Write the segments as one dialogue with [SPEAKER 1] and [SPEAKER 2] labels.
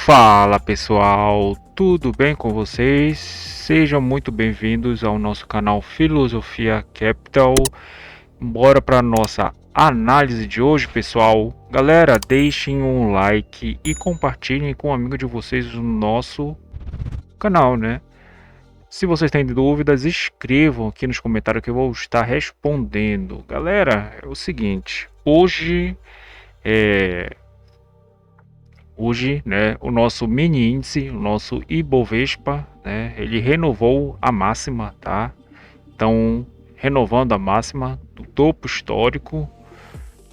[SPEAKER 1] Fala pessoal, tudo bem com vocês? Sejam muito bem-vindos ao nosso canal Filosofia Capital. Bora para nossa análise de hoje, pessoal. Galera, deixem um like e compartilhem com um amigo de vocês o nosso canal, né? Se vocês têm dúvidas, escrevam aqui nos comentários que eu vou estar respondendo. Galera, é o seguinte, é Hoje, né, o nosso mini índice, o nosso Ibovespa, né, ele renovou a máxima, tá? Então, renovando a máxima do topo histórico,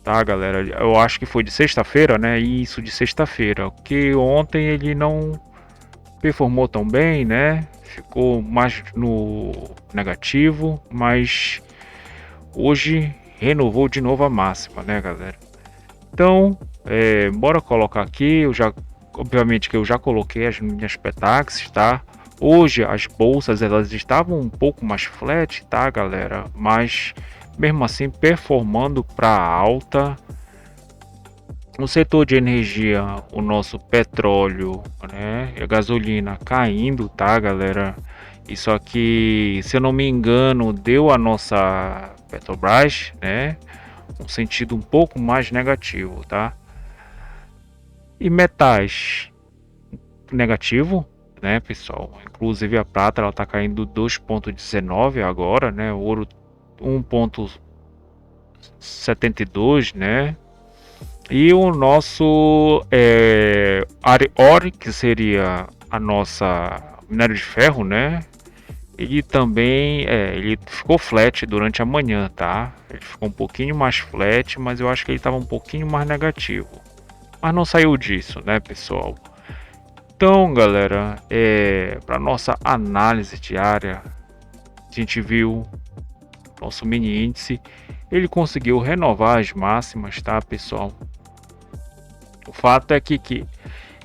[SPEAKER 1] tá, galera? Eu acho que foi de sexta-feira, né? Isso, de sexta-feira, porque ontem ele não performou tão bem, né? Ficou mais no negativo, mas hoje renovou de novo a máxima, né, galera? Então, bora colocar aqui. Obviamente que eu já coloquei as minhas Petax, tá? Hoje as bolsas elas estavam um pouco mais flat, tá, galera? Mas mesmo assim performando para alta. No setor de energia, o nosso petróleo, né, e a gasolina caindo, tá, galera? Isso aqui, se eu não me engano, deu a nossa Petrobras, né, um sentido um pouco mais negativo, tá? E metais negativo, né, pessoal? Inclusive a prata ela tá caindo 2,19 agora, né? O ouro 1,72, né? E o nosso Ore, que seria a nossa minério de ferro, né? Ele também ele ficou flat durante a manhã, tá? Ele ficou um pouquinho mais flat, mas eu acho que ele estava um pouquinho mais negativo. Mas não saiu disso, né, pessoal? Então, galera, para nossa análise diária, a gente viu nosso mini índice, ele conseguiu renovar as máximas, tá, pessoal? O fato é que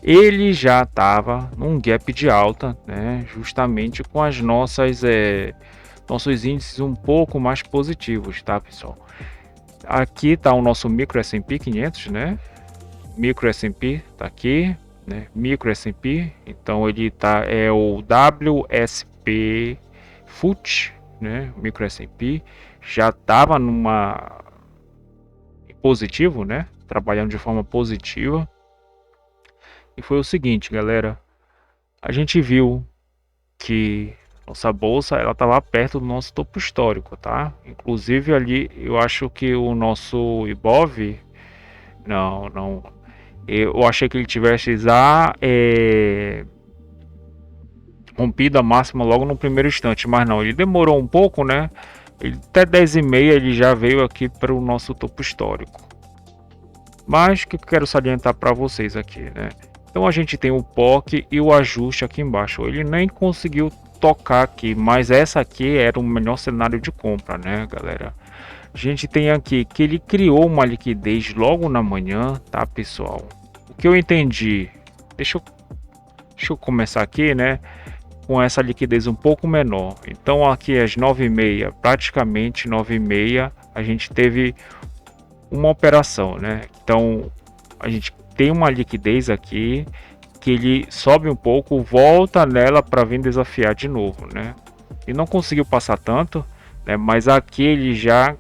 [SPEAKER 1] ele já estava num gap de alta, né, justamente com as nossos índices um pouco mais positivos, tá, pessoal? Aqui está o nosso micro S&P 500, né? Micro S&P tá aqui, né? Micro S&P, então ele é o WSP FUT, né? Micro S&P já estava numa positivo, né? Trabalhando de forma positiva. E foi o seguinte, galera, a gente viu que nossa bolsa ela estava perto do nosso topo histórico, tá? Inclusive ali eu acho que o nosso Ibov, não, eu achei que ele tivesse já rompido a máxima logo no primeiro instante, mas não, ele demorou um pouco, né? Ele, até 10h30 ele já veio aqui para o nosso topo histórico. Mas o que eu quero salientar para vocês aqui, né? Então a gente tem o POC e o ajuste aqui embaixo. Ele nem conseguiu tocar aqui, mas essa aqui era o melhor cenário de compra, né, galera? A gente tem aqui que ele criou uma liquidez logo na manhã, tá, pessoal? O que eu entendi, deixa eu começar aqui, né, com essa liquidez um pouco menor. Então aqui às 9h30, praticamente 9h30, a gente teve uma operação, né? Então a gente tem uma liquidez aqui que ele sobe um pouco, volta nela para vir desafiar de novo, né? E não conseguiu passar tanto, né? Mas aqui ele já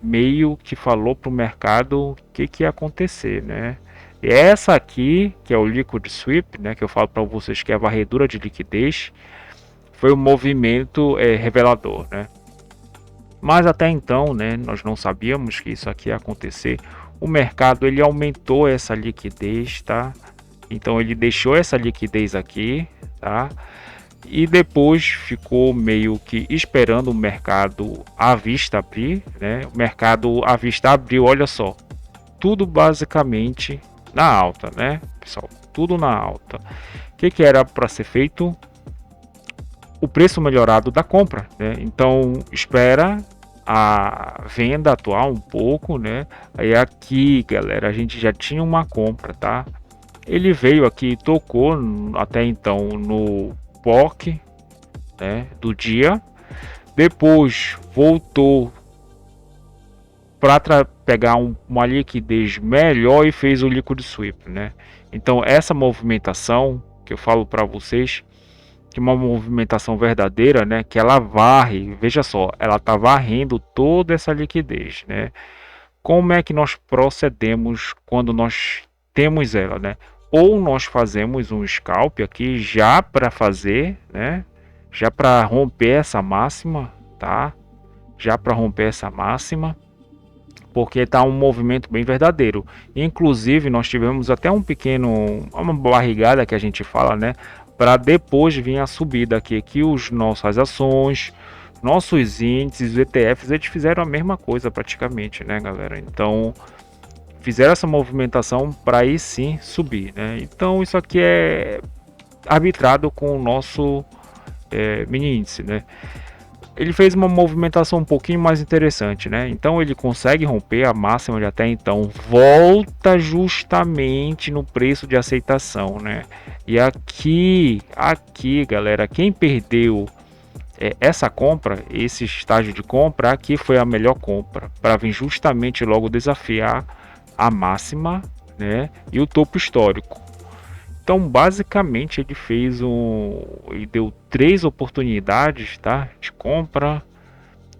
[SPEAKER 1] meio que falou para o mercado o que ia acontecer, né? E essa aqui, que é o Liquid Sweep, né? Que eu falo para vocês que é a varredura de liquidez, foi um movimento revelador, né? Mas até então, né, nós não sabíamos que isso aqui ia acontecer. O mercado ele aumentou essa liquidez, tá? Então ele deixou essa liquidez aqui, tá? E depois ficou meio que esperando o mercado à vista abrir, né? O mercado à vista abriu, olha só, tudo basicamente na alta, né, pessoal? Tudo na alta. O que era para ser feito? O preço melhorado da compra, né? Então espera a venda atuar um pouco, né? Aí aqui, galera, a gente já tinha uma compra, tá? Ele veio aqui, tocou até então no POC, né, do dia. Depois voltou para pegar uma liquidez melhor e fez o liquid sweep, né? Então essa movimentação que eu falo para vocês, que é uma movimentação verdadeira, né, que ela varre, veja só, ela está varrendo toda essa liquidez, né? Como é que nós procedemos quando nós temos ela, né? Ou nós fazemos um scalp aqui já para fazer, né? Já para romper essa máxima, tá? Já para romper essa máxima, porque tá um movimento bem verdadeiro. Inclusive, nós tivemos até uma barrigada que a gente fala, né? Para depois vir a subida aqui, que os nossas ações, nossos índices, os ETFs, eles fizeram a mesma coisa praticamente, né, galera? Então, fizeram essa movimentação para aí sim subir, né? Então, isso aqui é arbitrado com o nosso mini índice, né? Ele fez uma movimentação um pouquinho mais interessante, né? Então ele consegue romper a máxima de até então, volta justamente no preço de aceitação, né? E aqui, galera, quem perdeu essa compra, esse estágio de compra, aqui foi a melhor compra para vir justamente logo desafiar a máxima, né? E o topo histórico. Então, basicamente, ele deu 3 oportunidades, tá, de compra.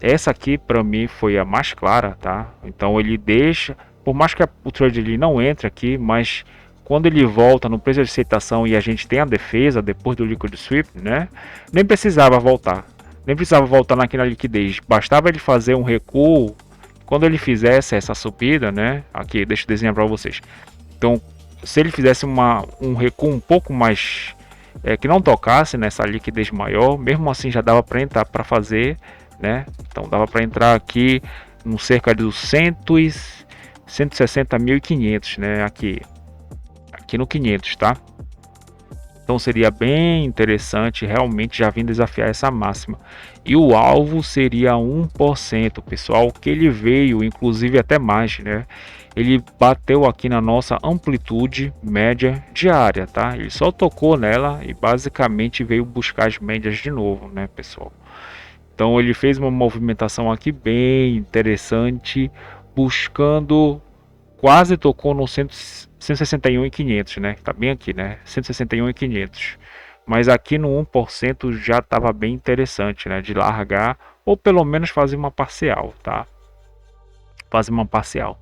[SPEAKER 1] Essa aqui, para mim, foi a mais clara, tá? Então, ele deixa, por mais que o trade ele não entre aqui, mas quando ele volta no preço de aceitação e a gente tem a defesa depois do liquid sweep, né? Nem precisava voltar, nem precisava voltar naquela liquidez. Bastava ele fazer um recuo. Quando ele fizesse essa subida, né? Aqui, deixa eu desenhar para vocês. Então, se ele fizesse um recuo um pouco mais que não tocasse nessa liquidez maior, mesmo assim já dava para entrar para fazer, né? Então dava para entrar aqui no cerca dos 160.500, né? Aqui no 500, tá? Então seria bem interessante realmente já vir desafiar essa máxima. E o alvo seria 1%, pessoal, que ele veio, inclusive até mais, né? Ele bateu aqui na nossa amplitude média diária, tá? Ele só tocou nela e basicamente veio buscar as médias de novo, né, pessoal? Então ele fez uma movimentação aqui bem interessante, buscando, quase tocou no 161.500, né? Tá bem aqui, né? 161.500. Mas aqui no 1% já estava bem interessante, né? De largar ou pelo menos fazer uma parcial, tá? Fazer uma parcial.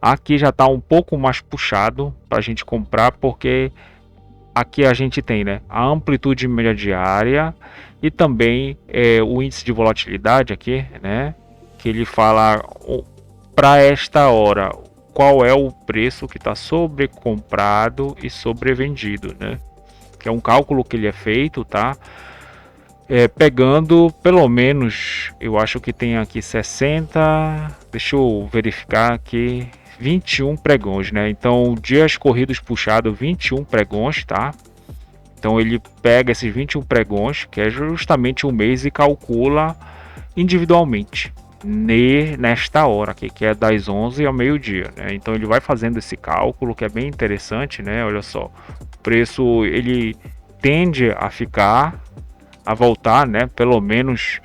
[SPEAKER 1] Aqui já está um pouco mais puxado para a gente comprar, porque aqui a gente tem, né, a amplitude média diária e também o índice de volatilidade aqui, né? Que ele fala para esta hora qual é o preço que está sobrecomprado e sobrevendido, né? Que é um cálculo que ele é feito, tá? Pegando pelo menos, eu acho que tem aqui 60, deixa eu verificar aqui, 21 pregões, né? Então, dias corridos puxado, 21 pregões, tá? Então ele pega esses 21 pregões, que é justamente um mês, e calcula individualmente nesta hora aqui, que é das 11 ao meio-dia, né? Então ele vai fazendo esse cálculo, que é bem interessante, né? Olha só, o preço ele tende a voltar, né? Pelo menos,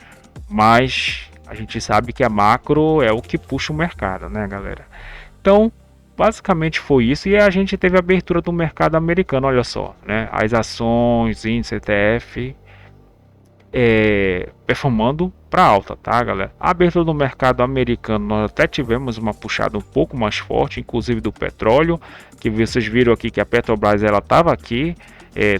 [SPEAKER 1] mas a gente sabe que a macro é o que puxa o mercado, né, galera? Então, basicamente foi isso, e a gente teve a abertura do mercado americano, olha só, né? As ações, índice ETF performando para alta, tá, galera? A abertura do mercado americano, nós até tivemos uma puxada um pouco mais forte, inclusive do petróleo, que vocês viram aqui que a Petrobras ela estava aqui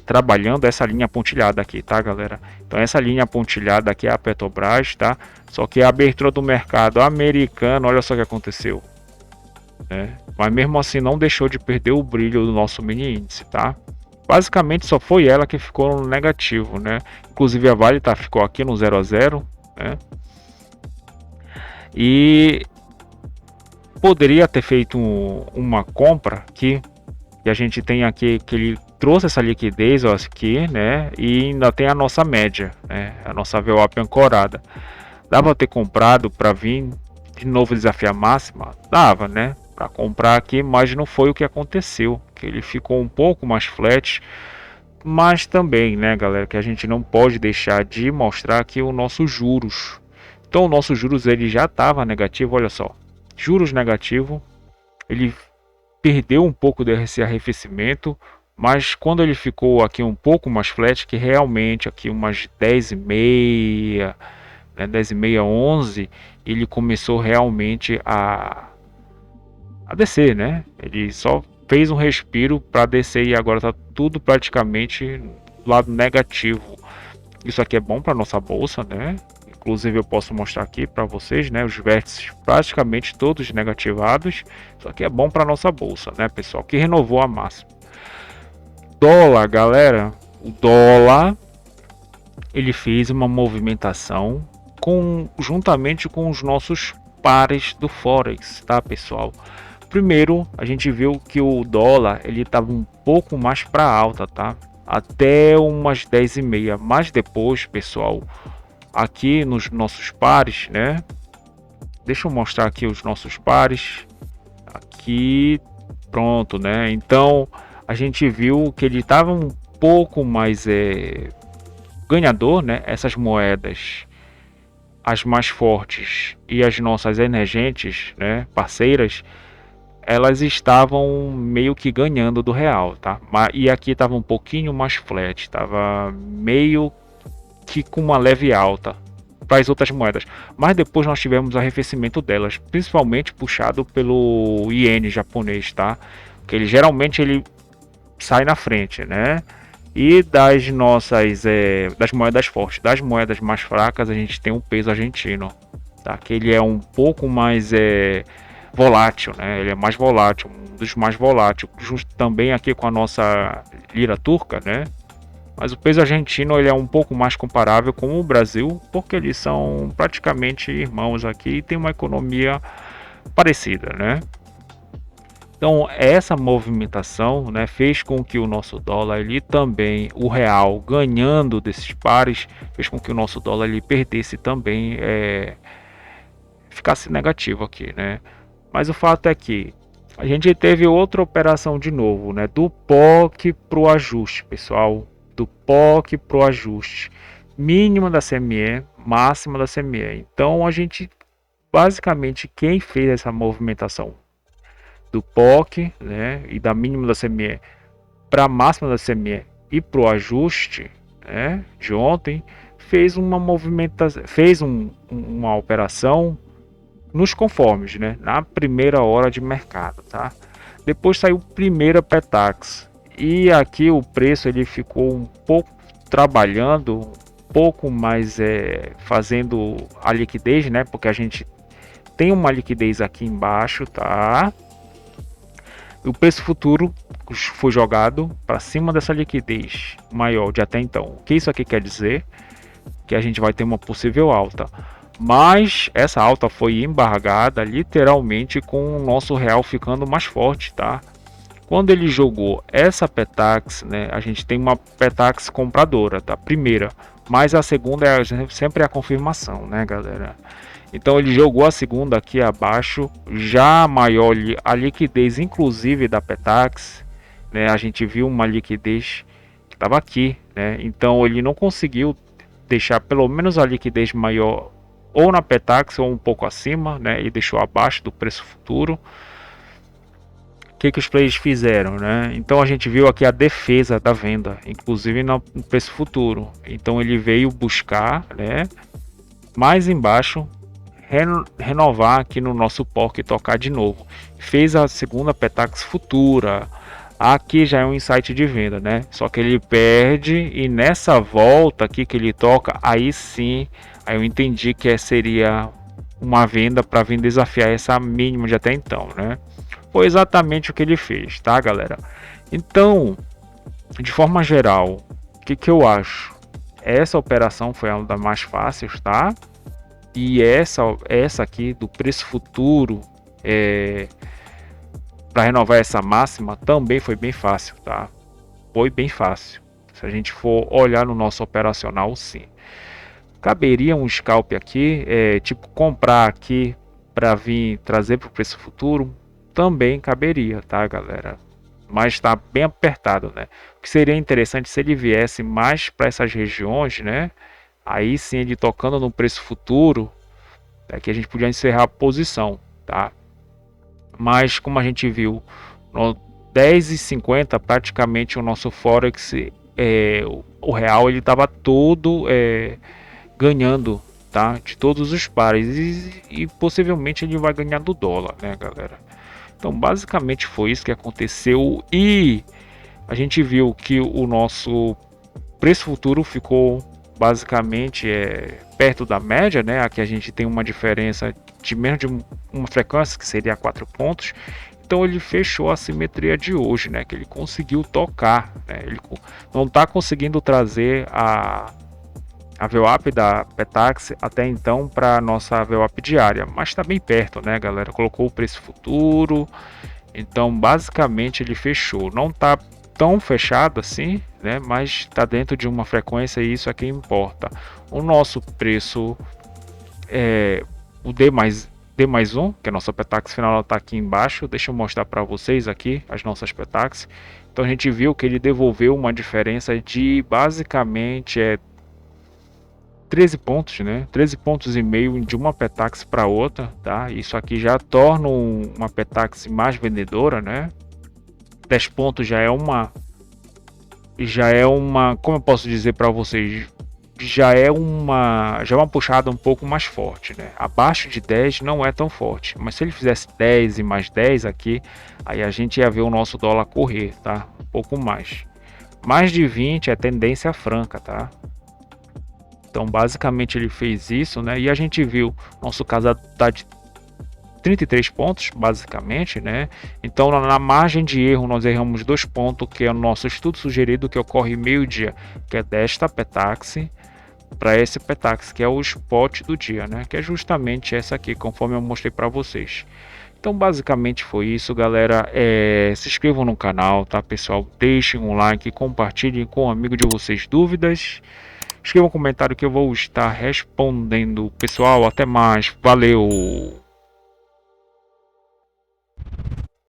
[SPEAKER 1] trabalhando essa linha pontilhada aqui, tá, galera? Então essa linha pontilhada aqui é a Petrobras, tá? Só que a abertura do mercado americano, olha só o que aconteceu, né? Mas mesmo assim não deixou de perder o brilho do nosso mini índice, tá? Basicamente só foi ela que ficou no negativo, né? Inclusive a Vale ficou aqui no 0 a 0, né? E poderia ter feito uma compra aqui, que a gente tem aqui, que ele trouxe essa liquidez, ó, aqui, né? E ainda tem a nossa média, né? A nossa VWAP ancorada. Dava ter comprado para vir de novo desafiar a máxima? Dava, né? Para comprar aqui, mas não foi o que aconteceu, que ele ficou um pouco mais flat, mas também, né, galera, que a gente não pode deixar de mostrar aqui o nosso juros. Então o nosso juros ele já estava negativo, olha só, juros negativo, ele perdeu um pouco desse arrefecimento, mas quando ele ficou aqui um pouco mais flat, que realmente aqui umas 10h30, né, 10h30, 11, ele começou realmente a descer, né? Ele só fez um respiro para descer e agora está tudo praticamente do lado negativo. Isso aqui é bom para nossa bolsa, né? Inclusive eu posso mostrar aqui para vocês, né, os vértices praticamente todos negativados. Isso aqui é bom para nossa bolsa, né, pessoal, que renovou a máxima. Dólar, galera, o dólar ele fez uma movimentação juntamente com os nossos pares do Forex, tá, pessoal? Primeiro, a gente viu que o dólar ele estava um pouco mais para alta, tá? Até umas 10h30, mas depois, pessoal, aqui nos nossos pares, né? Deixa eu mostrar aqui os nossos pares. Aqui, pronto, né? Então, a gente viu que ele estava um pouco mais ganhador, né? Essas moedas, as mais fortes e as nossas emergentes, né? Parceiras, elas estavam meio que ganhando do real, tá? E aqui estava um pouquinho mais flat, estava meio que com uma leve alta para as outras moedas. Mas depois nós tivemos arrefecimento delas, principalmente puxado pelo iene japonês, tá? Que ele geralmente ele sai na frente, né? E das nossas das moedas fortes, das moedas mais fracas, a gente tem o peso argentino, tá? Que ele é um pouco mais volátil, né? Ele é mais volátil, um dos mais voláteis, junto também aqui com a nossa lira turca, né? Mas o peso argentino ele é um pouco mais comparável com o Brasil, porque eles são praticamente irmãos aqui e tem uma economia parecida, né? Então essa movimentação, né, fez com que o nosso dólar ele também, o real ganhando desses pares, fez com que o nosso dólar ele perdesse também, ficasse negativo aqui, né? Mas o fato é que a gente teve outra operação de novo, né? Do POC para o ajuste, pessoal. Do POC para o ajuste. Mínima da CME, máxima da CME. Então a gente, basicamente, quem fez essa movimentação do POC, né? E da mínima da CME para a máxima da CME e para o ajuste, né? De ontem, fez uma movimentação, uma operação nos conformes, né? Na primeira hora de mercado, tá? Depois saiu primeira Petax e aqui o preço ele ficou um pouco trabalhando, um pouco mais fazendo a liquidez, né? Porque a gente tem uma liquidez aqui embaixo, tá? O preço futuro foi jogado para cima dessa liquidez maior de até então. O que isso aqui quer dizer? Que a gente vai ter uma possível alta. Mas essa alta foi embargada literalmente com o nosso real ficando mais forte, tá? Quando ele jogou essa Petax, né, a gente tem uma Petax compradora, tá? Primeira, mas a segunda é sempre a confirmação, né, galera? Então ele jogou a segunda aqui abaixo, já maior a liquidez inclusive da Petax, né? A gente viu uma liquidez que estava aqui, né? Então ele não conseguiu deixar pelo menos a liquidez maior ou na Petax ou um pouco acima, né? E deixou abaixo do preço futuro. O que os players fizeram, né? Então a gente viu aqui a defesa da venda, inclusive no preço futuro. Então ele veio buscar, né? Mais embaixo, renovar aqui no nosso POC e tocar de novo. Fez a segunda Petax futura. Aqui já é um insight de venda, né? Só que ele perde e nessa volta aqui que ele toca, aí sim, aí eu entendi que seria uma venda para vir desafiar essa mínima de até então, né? Foi exatamente o que ele fez, tá, galera? Então, de forma geral, o que eu acho? Essa operação foi uma das mais fáceis, tá? E essa aqui do preço futuro para renovar essa máxima também foi bem fácil, tá? Foi bem fácil. Se a gente for olhar no nosso operacional, sim. Caberia um scalp aqui, tipo comprar aqui para vir trazer para o preço futuro, também caberia, tá, galera? Mas está bem apertado, né? O que seria interessante se ele viesse mais para essas regiões, né? Aí sim, ele tocando no preço futuro, que a gente podia encerrar a posição, tá? Mas como a gente viu, No 10,50 praticamente o nosso Forex, o real, ele estava todo ganhando, tá? De todos os pares e possivelmente ele vai ganhar do dólar, né, galera? Então basicamente foi isso que aconteceu e a gente viu que o nosso preço futuro ficou basicamente perto da média, né? Aqui a gente tem uma diferença de menos de uma frequência que seria 4 pontos. Então ele fechou a simetria de hoje, né? Que ele conseguiu tocar, né? Ele não está conseguindo trazer a VWAP da Petax até então para nossa VWAP diária, mas está bem perto, né, galera? Colocou o preço futuro, então basicamente ele fechou. Não está tão fechado assim, né? Mas está dentro de uma frequência e isso é que importa. O nosso preço o D+1, que é a nossa Petax final, está aqui embaixo. Deixa eu mostrar para vocês aqui as nossas Petax. Então a gente viu que ele devolveu uma diferença de basicamente 13 pontos, né? 13 pontos e meio de uma Petax para outra, tá? Isso aqui já torna uma Petax mais vendedora, né? 10 pontos já é uma, como eu posso dizer para vocês, já é uma puxada um pouco mais forte, né? Abaixo de 10 não é tão forte, mas se ele fizesse 10 e mais 10 aqui, aí a gente ia ver o nosso dólar correr, tá? Um pouco mais. Mais de 20 é tendência franca, tá? Então basicamente ele fez isso, né? E a gente viu nosso caso tá de 33 pontos, basicamente, né? Então na margem de erro nós erramos 2 pontos, que é o nosso estudo sugerido que ocorre meio-dia, que é desta Petax para esse Petax, que é o spot do dia, né? Que é justamente essa aqui, conforme eu mostrei para vocês. Então basicamente foi isso, galera. Se inscrevam no canal, tá, pessoal? Deixem um like, compartilhem com um amigo de vocês dúvidas. Escreva um comentário que eu vou estar respondendo. Pessoal, até mais. Valeu!